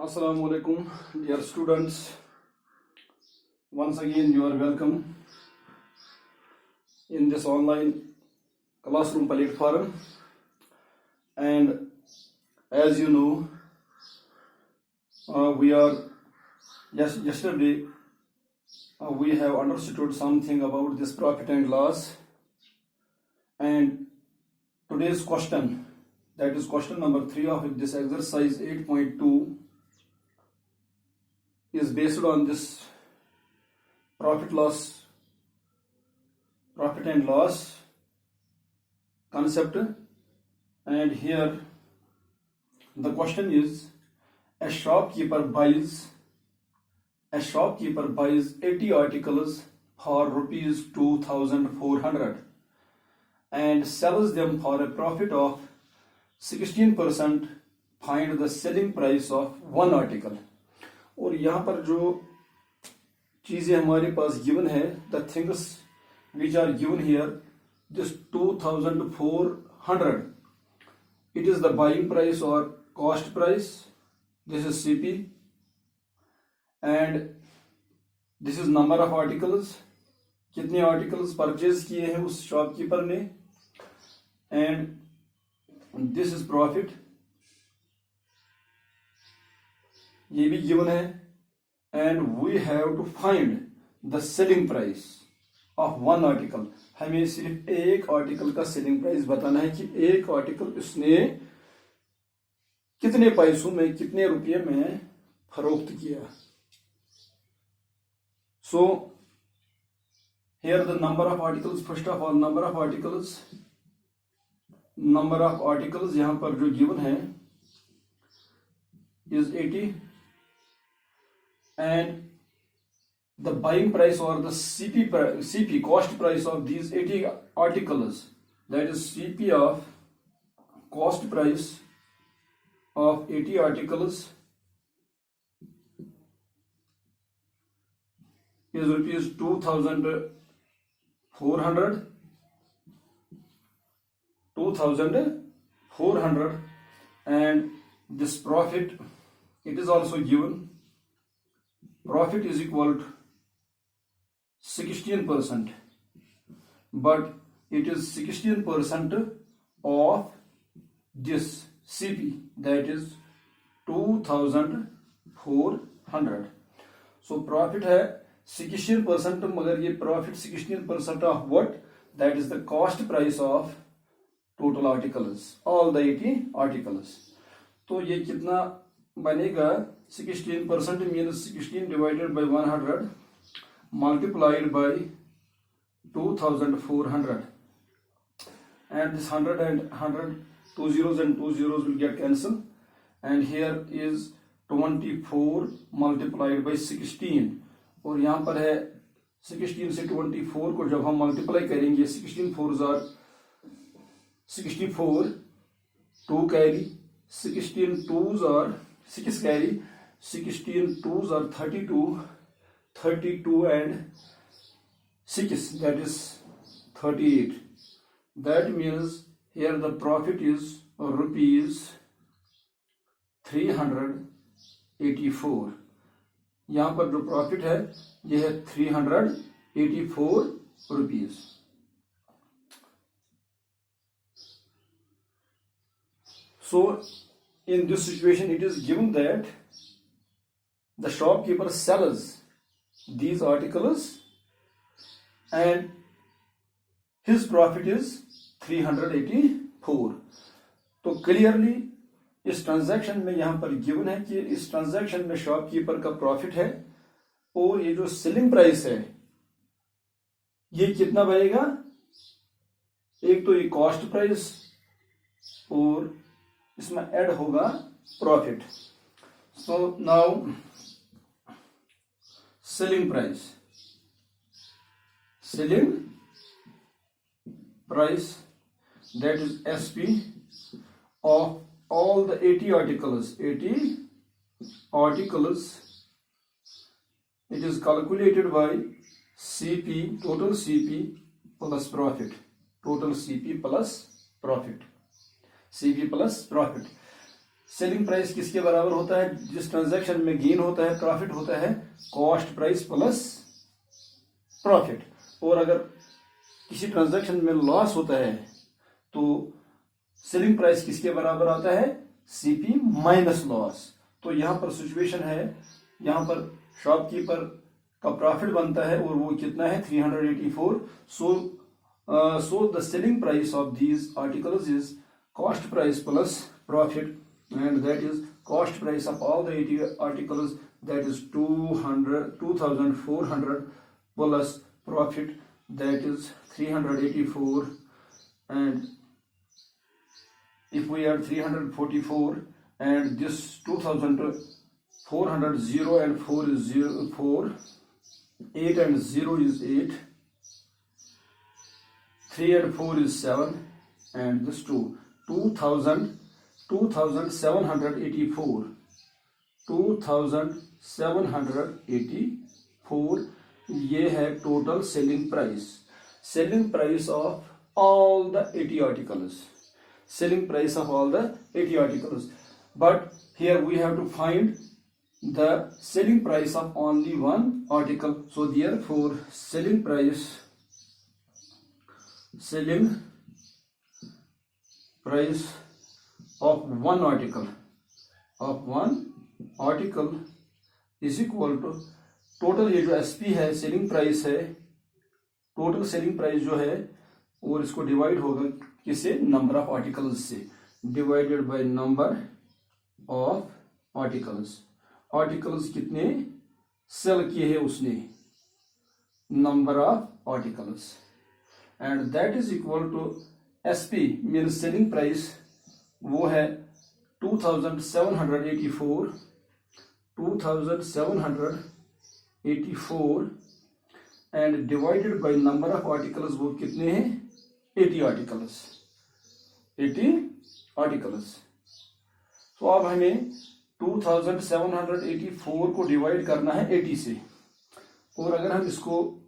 Assalamu alaikum, dear students. Once again, you are welcome in this online classroom platform. And as you know, yesterday we have understood something about this profit and loss. And today's question, that is question number 3 of this exercise 8.2, is based on this profit and loss concept. And here the question is, a shopkeeper buys 80 articles for rupees 2,400 and sells them for a profit of 16%. Find the selling price of one article. और यहाँ पर जो चीज़ें हमारे पास given है, the things which are given here, this 2,400, it is the buying price or cost price. This is CP, and this is number of articles, कितने articles purchase किए हैं उस शॉपकीपर ने, एंड दिस इज प्रॉफिट, ये भी given है. And we have to find the selling price of one article. हमें सिर्फ एक आर्टिकल का सेलिंग प्राइस बताना है कि एक आर्टिकल उसने कितने पैसों में, कितने रुपये में फरोख्त किया. So here the number of articles, first of all number of articles यहां पर जो गिवन है is 80, and the buying price or the CP cost price of these 80 articles, that is CP of cost price of 80 articles is rupees 2,400, and this profit, it is also given. Profit is equal to 16%, but it is 16% of this CP, that is 2,400. So profit है 16%, मगर ये profit 16% of what? That is the cost price of total articles, all the 80 articles. तो ये कितना बनेगा? 16% means 16 divided by 100 multiplied by 2,400, and this 100 and 100, 2 zeros and 2 zeros will get cancelled, and here is 24 multiplied by 16, और यहाँ पर है 16 से 24 को जब हम मल्टीप्लाई करेंगे, 16 4s are 64, 2 carry, 16 2s are 6 carry, 16 2s are 32, 32 and 6, that is 38. That means here the profit is rupees 384. यहाँ पर जो प्रॉफिट है यह है 384 rupees. So in this situation it is given that the shopkeeper sells these articles and his profit is 384. तो clearly इस transaction में यहां पर गिवन है कि इस ट्रांजैक्शन में शॉपकीपर का प्रॉफिट है, और ये जो सेलिंग प्राइस है ये कितना बनेगा? एक तो ये कॉस्ट प्राइस और इसमें ऐड होगा profit. So now selling price, that is SP of all the 80 articles, it is calculated by CP, total CP plus profit, CP plus profit. Selling price किसके बराबर होता है? जिस ट्रांजैक्शन में गेन होता है, प्रॉफिट होता है, कॉस्ट प्राइस प्लस प्रॉफिट। और अगर किसी ट्रांजैक्शन में लॉस होता है तो सेलिंग प्राइस किसके बराबर आता है? CP minus loss. तो यहां पर सिचुएशन है, यहां पर शॉपकीपर का प्रॉफिट बनता है और वो कितना है? 384। सो the selling price of these articles is cost price plus profit, and that is cost price of all the 80 articles, that is 2400 plus profit, that is 384. And if we add 344 and this 2400, 0 and 4 is 0, 4, 8 and 0 is 8, 3 and 4 is 7, and this 2784, 2784 ये है total selling price of all the 80 articles, selling price of all the 80 articles. But here we have to find the selling price of only one article. So therefore selling price of one article is equal to total, ये जो SP है selling price है, total selling price जो है, और इसको divide होगा किससे? नंबर ऑफ आर्टिकल्स से, divided by number of articles कितने सेल किए हैं उसने, number of articles, and that is equal to SP mean selling price, वो है 2784 and divided by number of articles, वो कितने हैं? 80 आर्टिकल्स। तो अब हमें 2784 को डिवाइड करना है 80 से, और अगर हम इसको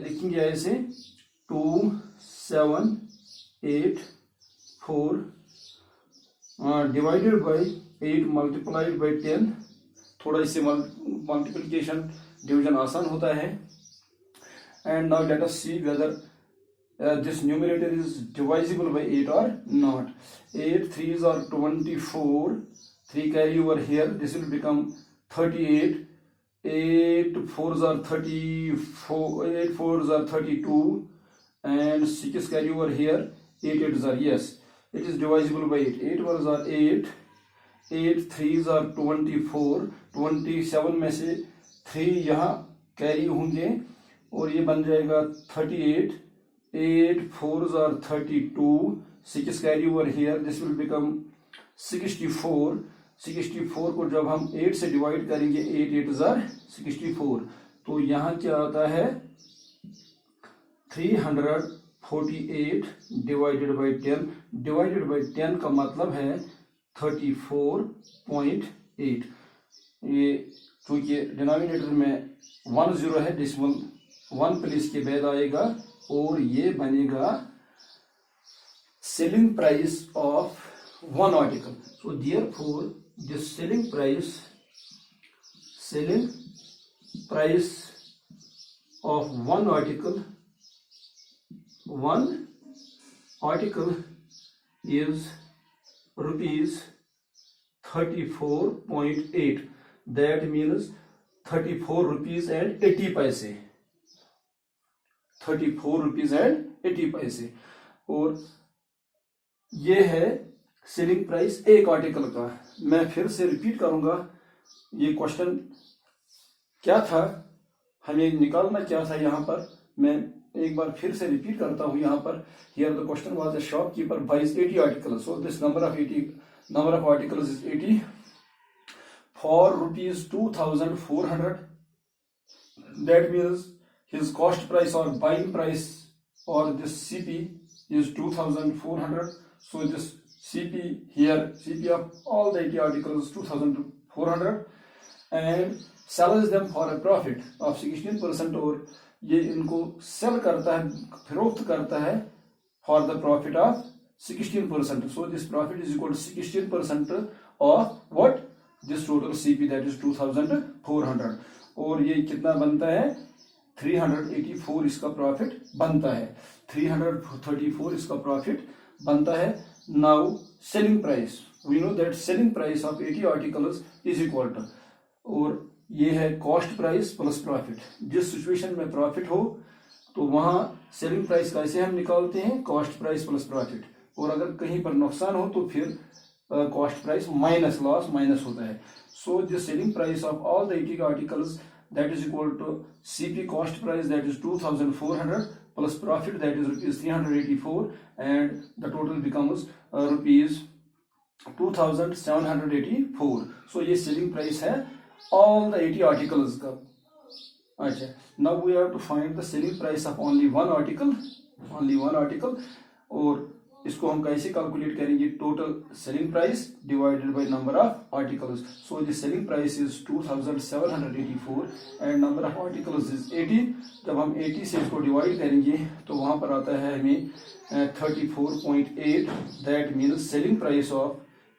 लिखेंगे ऐसे 2784 डिवाइडेड बाय 8 मल्टीप्लाइड बाय 10, थोड़ा इससे मल्टीप्लिकेशन डिवीजन आसान होता है। And now let us see whether this numerator is divisible by 8 or not. 8 3s are 24, 3 carry over here, this will become 38, 8 4s are 34, 8 4s are 32, and 6 carry over here, 8 8s are, yes, it is divisible by 8, 8 1s are 8, 8 3s are 24, 27 में से 3 यहाँ carry होंगे और ये बन जाएगा 38, 8 4s are 32, 6 carry over here, this will become 64, 64 को जब हम 8 से डिवाइड करेंगे, 8 8s are 64, तो यहाँ क्या आता है? 348 डिवाइडेड बाई 10, डिवाइडेड बाई 10 का मतलब है 34.8। ये चूंकि डिनोमिनेटर में 1 0 है, डेसिमल 1 प्लेस के बाद आएगा और ये बनेगा selling price of one article. So therefore this selling price of one article is rupees 34.8, that means 34 rupees and 80 paise, 34 rupees and 80 paise। और ये है सेलिंग प्राइस एक आर्टिकल का। मैं फिर से रिपीट करूंगा, ये क्वेश्चन क्या था, हमें निकालना क्या था यहाँ पर, मैं एक बार फिर से रिपीट करता हूँ। यहाँ पर here the question was the shopkeeper buys 80 articles, so this number of articles is 80 for ₹2400, that means his cost price or buying price or this CP is 2400. So this CP here, CP of all the 80 articles is 2400 and sells them for a profit of 16%, और ये इनको cell करता है, फरोख्त करता है for the profit of 16%. So this profit is equal to 16% of what? This total CP, that is 2400. और ये कितना बनता है? 384 इसका प्रॉफिट बनता है, 334 इसका प्रॉफिट बनता है. Now selling price, we know that selling price of 80 articles is equal to, और ये है कॉस्ट प्राइस प्लस प्रॉफिट. जिस सिचुएशन में प्रॉफिट हो तो वहां सेलिंग प्राइस कैसे हम निकालते हैं? Cost price plus profit. और अगर कहीं पर नुकसान हो तो फिर cost price minus loss minus होता है. So the selling price of all the 80 articles that is equal to CP cost price, that is 2400 plus profit, that is rupees 384, and the total becomes rupees 2784. So ये selling price है all the 80 articles का. अच्छा, now we have to find the selling price of only one article, और इसको हम कैसे calculate करेंगे? Total selling price divided by number of articles. So the selling price is 2784 and number of articles is 80. जब हम 80 से इसको divide करेंगे तो वहां पर आता है हमें 34.8. That means selling price of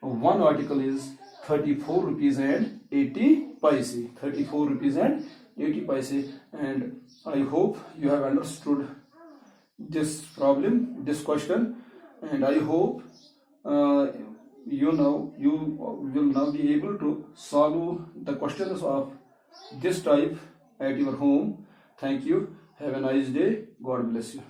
one article is 34 rupees and 80 पैसे. 34 रुपीज एंड 80 पैसे. And I hope you have understood this problem, this question, and I hope you will now be able to solve the questions of this type at your home. Thank you. Have a nice day. God bless you.